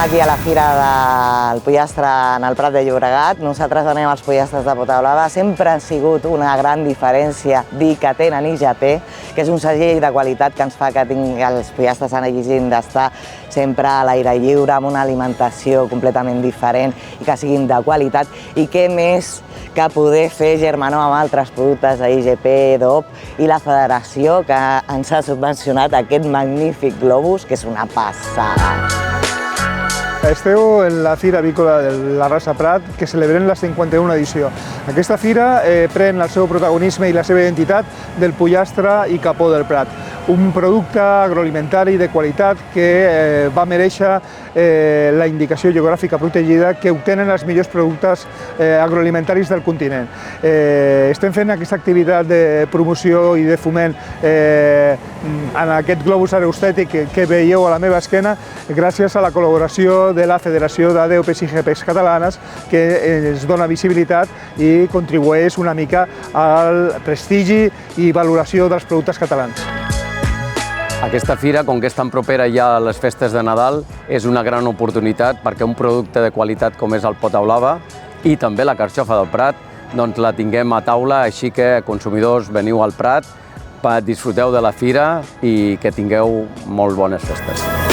aquí a la Fira del Pollastre en el Prat de Llobregat. Nosaltres venem els pollastres de Potablava. Sempre han sigut una gran diferència dir que tenen IGP, que és un segell de qualitat que ens fa que els pollastres hagin d'estar sempre a l'aire lliure, amb una alimentació completament diferent i que siguin de qualitat. I què més que poder fer germanor amb altres productes d'IGP, DOP i la Federació, que ens ha subvencionat aquest magnífic globus, que és una passada. Esteu en la Fira Avícola de la Rasa Prat, que celebrem la 51a edició. Aquesta fira pren el seu protagonisme i la seva identitat del pollastre i capó del Prat, un producte agroalimentari de qualitat que va merèixer la indicació geogràfica protegida que obtenen els millors productes agroalimentaris del continent. Estem fent aquesta activitat de promoció i de foment en aquest globus aerostètic que veieu a la meva esquena gràcies a la col·laboració de la Federació de DOPs i IGPs catalanes, que ens dona visibilitat i contribueix una mica al prestigi i valoració dels productes catalans. Aquesta fira, com que és tan propera ja a les festes de Nadal, és una gran oportunitat perquè un producte de qualitat com és el Potablava i també la carxofa del Prat, doncs la tinguem a taula, així que consumidors veniu al Prat, disfruteu de la fira i que tingueu molt bones festes.